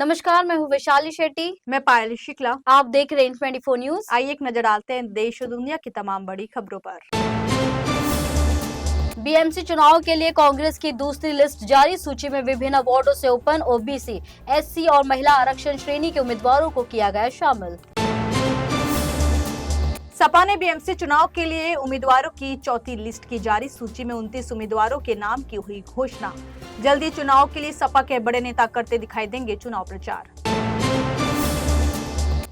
नमस्कार, मैं हूँ वैशाली शेट्टी। मैं पायल शुक्ला। आप देख रहे हैं 24 न्यूज। आइए एक नजर डालते हैं देश और दुनिया की तमाम बड़ी खबरों पर। बीएमसी चुनाव के लिए कांग्रेस की दूसरी लिस्ट जारी। सूची में विभिन्न वार्डों से ओपन, ओबीसी, एससी और महिला आरक्षण श्रेणी के उम्मीदवारों को किया गया शामिल। सपा ने बीएमसी चुनाव के लिए उम्मीदवारों की चौथी लिस्ट की जारी। सूची में 29 उम्मीदवारों के नाम की हुई घोषणा। जल्दी चुनाव के लिए सपा के बड़े नेता करते दिखाई देंगे चुनाव प्रचार।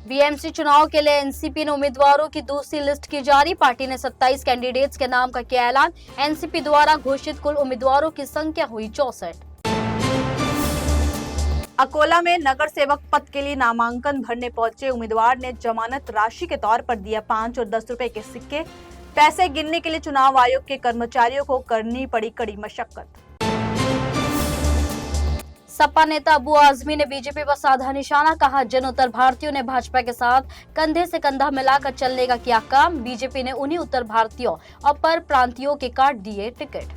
बीएमसी चुनाव के लिए एनसीपी ने उम्मीदवारों की दूसरी लिस्ट की जारी। पार्टी ने 27 कैंडिडेट्स के नाम का किया ऐलान। एनसीपी द्वारा घोषित कुल उम्मीदवारों की संख्या हुई 64। अकोला में नगर सेवक पद के लिए नामांकन भरने पहुंचे उम्मीदवार ने जमानत राशि के तौर पर दिया 5 और 10 रुपए के सिक्के। पैसे गिनने के लिए चुनाव आयोग के कर्मचारियों को करनी पड़ी कड़ी मशक्कत। सपा नेता अबू आजमी ने बीजेपी पर साधा निशाना। कहा, जन उत्तर भारतीयों ने भाजपा के साथ कंधे से कंधा मिलाकर चलने का किया काम। बीजेपी ने उन्हीं उत्तर भारतीयों और पर प्रांतियों के काट दिए टिकट।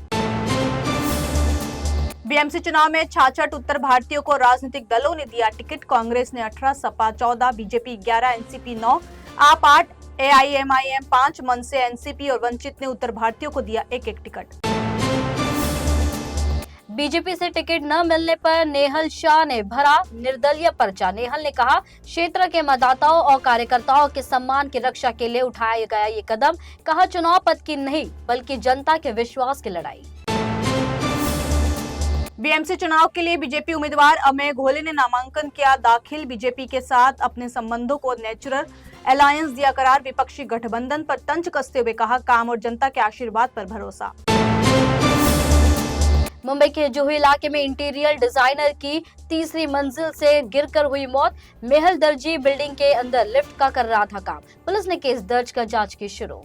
बीएमसी चुनाव में 66 उत्तर भारतीयों को राजनीतिक दलों ने दिया टिकट। कांग्रेस ने 18, सपा 14, बीजेपी 11, एनसीपी 9, आप 8, एआईएमआईएम 5, मनसे, एनसीपी और वंचित ने उत्तर भारतीयों को दिया एक एक टिकट। बीजेपी से टिकट न मिलने पर नेहल शाह ने भरा निर्दलीय पर्चा। नेहल ने कहा, क्षेत्र के मतदाताओं और कार्यकर्ताओं के सम्मान की रक्षा के लिए उठाया गया ये कदम। कहा, चुनाव पद की नहीं बल्कि जनता के विश्वास की लड़ाई। बीएमसी चुनाव के लिए बीजेपी उम्मीदवार अमेय घोले ने नामांकन किया दाखिल। बीजेपी के साथ अपने संबंधों को नेचुरल अलायंस दिया करार। विपक्षी गठबंधन पर तंज कसते हुए कहा, काम और जनता के आशीर्वाद पर भरोसा। मुंबई के जुहू इलाके में इंटीरियर डिजाइनर की तीसरी मंजिल से गिरकर हुई मौत। मेहल दर्जी बिल्डिंग के अंदर लिफ्ट का कर रहा था काम। पुलिस ने केस दर्ज कर जांच की शुरू।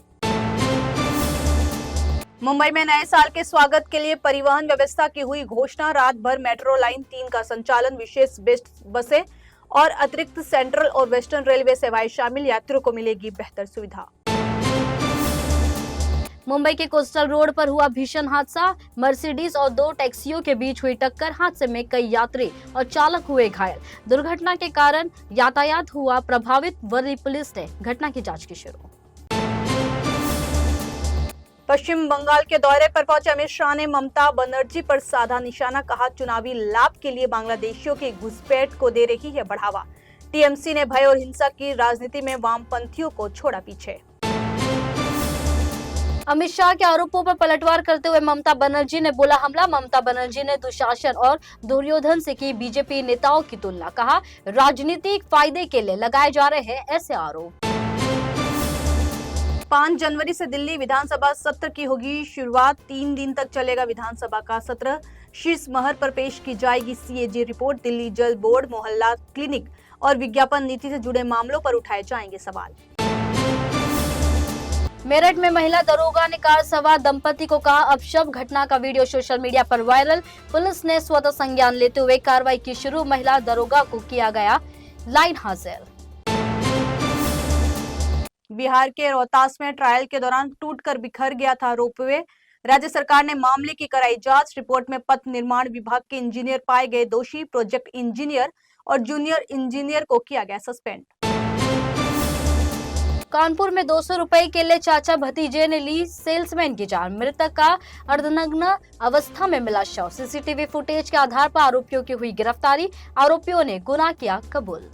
मुंबई में नए साल के स्वागत के लिए परिवहन व्यवस्था की हुई घोषणा। रात भर मेट्रो लाइन 3 का संचालन, विशेष बेस्ट बसें और अतिरिक्त सेंट्रल और वेस्टर्न रेलवे सेवाएं शामिल। यात्रियों को मिलेगी बेहतर सुविधा। मुंबई के कोस्टल रोड पर हुआ भीषण हादसा। मर्सिडीज और 2 टैक्सियों के बीच हुई टक्कर। हादसे में कई यात्री और चालक हुए घायल। दुर्घटना के कारण यातायात हुआ प्रभावित। वर्ली पुलिस ने घटना की जांच की शुरू। पश्चिम बंगाल के दौरे पर पहुंचे अमित शाह ने ममता बनर्जी पर साधा निशाना। कहा, चुनावी लाभ के लिए बांग्लादेशियों की घुसपैठ को दे रही है बढ़ावा। टीएमसी ने भय और हिंसा की राजनीति में वामपंथियों को छोड़ा पीछे। अमित शाह के आरोपों पर पलटवार करते हुए ममता बनर्जी ने बोला हमला। ममता बनर्जी ने दुशासन और दुर्योधन से की बीजेपी नेताओं की तुलना। कहा, राजनीतिक फायदे के लिए लगाए जा रहे हैं ऐसे आरोप। 5 जनवरी से दिल्ली विधानसभा सत्र की होगी शुरुआत। 3 दिन तक चलेगा विधानसभा का सत्र। शीर्ष महर पर पेश की जाएगी सीएजी रिपोर्ट। दिल्ली जल बोर्ड, मोहल्ला क्लिनिक और विज्ञापन नीति से जुड़े मामलों पर उठाए जाएंगे सवाल। मेरठ में महिला दरोगा ने कार सवार दंपति को कहा अपशब्द। घटना का वीडियो सोशल मीडिया पर वायरल। पुलिस ने स्वतः संज्ञान लेते हुए कार्रवाई की शुरू। महिला दरोगा को किया गया लाइन हाजिर। बिहार के रोहतास में ट्रायल के दौरान टूटकर बिखर गया था रोपवे। राज्य सरकार ने मामले की कराई जांच। रिपोर्ट में पथ निर्माण विभाग के इंजीनियर पाए गए दोषी। प्रोजेक्ट इंजीनियर और जूनियर इंजीनियर को किया गया सस्पेंड। कानपुर में 200 रुपए के लिए चाचा भतीजे ने ली सेल्समैन की जान। मृतक का अर्धनग्न अवस्था में मिला शव। सीसीटीवी फुटेज के आधार पर आरोपियों की हुई गिरफ्तारी। आरोपियों ने गुनाह किया कबूल।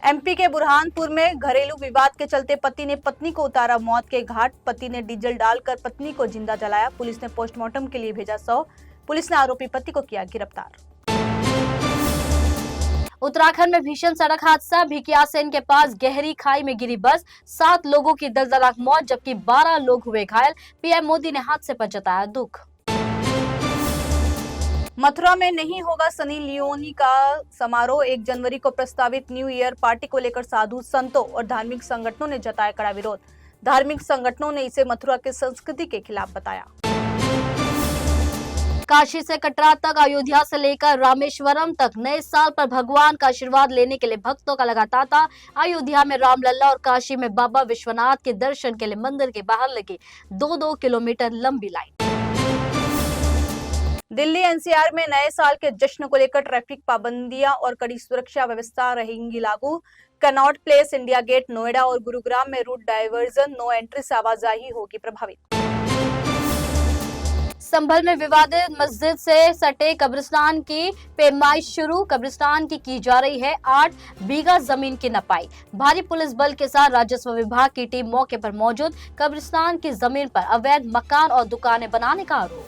एमपी के बुरहानपुर में घरेलू विवाद के चलते पति ने पत्नी को उतारा मौत के घाट। पति ने डीजल डालकर पत्नी को जिंदा जलाया। पुलिस ने पोस्टमार्टम के लिए भेजा शव। पुलिस ने आरोपी पति को किया गिरफ्तार। उत्तराखंड में भीषण सड़क हादसा। भिकियासेन के पास गहरी खाई में गिरी बस। 7 लोगों की दर्दनाक मौत जबकि 12 लोग हुए घायल। पीएम मोदी ने हादसे पर जताया दुख। मथुरा में नहीं होगा सनी लियोनी का समारोह। 1 जनवरी को प्रस्तावित न्यू ईयर पार्टी को लेकर साधु संतों और धार्मिक संगठनों ने जताया कड़ा विरोध। धार्मिक संगठनों ने इसे मथुरा की संस्कृति के खिलाफ बताया। काशी से कटरा तक, अयोध्या से लेकर रामेश्वरम तक नए साल पर भगवान का आशीर्वाद लेने के लिए भक्तों का लगा तांता। अयोध्या में रामलला और काशी में बाबा विश्वनाथ के दर्शन के लिए मंदिर के बाहर लगी 2-2 किलोमीटर लंबी लाइन। दिल्ली एनसीआर में नए साल के जश्न को लेकर ट्रैफिक पाबंदियां और कड़ी सुरक्षा व्यवस्था रहेंगी लागू। Connaught Place, India Gate, Noida और गुरुग्राम में रूट डायवर्जन, नो एंट्री से आवाजाही होगी प्रभावित। संभल में विवादित मस्जिद से सटे कब्रिस्तान की पेमाइश शुरू। कब्रिस्तान की जा रही है 8 बीघा जमीन की नपाई। भारी पुलिस बल के साथ राजस्व विभाग की टीम मौके पर मौजूद। कब्रिस्तान की जमीन पर अवैध मकान और दुकानें बनाने का आरोप।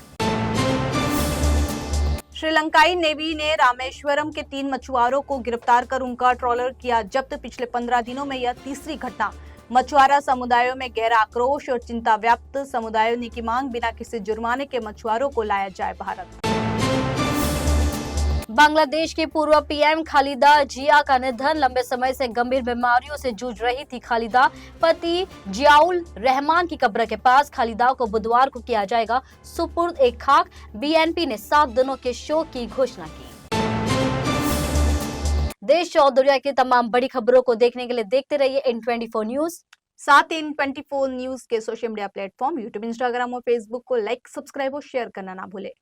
श्रीलंकाई नेवी ने रामेश्वरम के 3 मछुआरों को गिरफ्तार कर उनका ट्रॉलर किया जब्त। पिछले 15 दिनों में यह तीसरी घटना। मछुआरा समुदायों में गहरा आक्रोश और चिंता व्याप्त। समुदायों ने की मांग, बिना किसी जुर्माने के मछुआरों को लाया जाए भारत। बांग्लादेश की पूर्व पीएम खालिदा जिया का निधन। लंबे समय से गंभीर बीमारियों से जूझ रही थी खालिदा। पति जियाउल रहमान की कब्र के पास खालिदा को बुधवार को किया जाएगा सुपुर्द एक खाक। बीएनपी ने 7 दिनों के शोक की घोषणा की। देश और दुनिया की तमाम बड़ी खबरों को देखने के लिए देखते रहिए N24 न्यूज। साथ ही N24 न्यूज के social media platform YouTube, Instagram और फेसबुक को लाइक, सब्सक्राइब और शेयर करना ना भूले।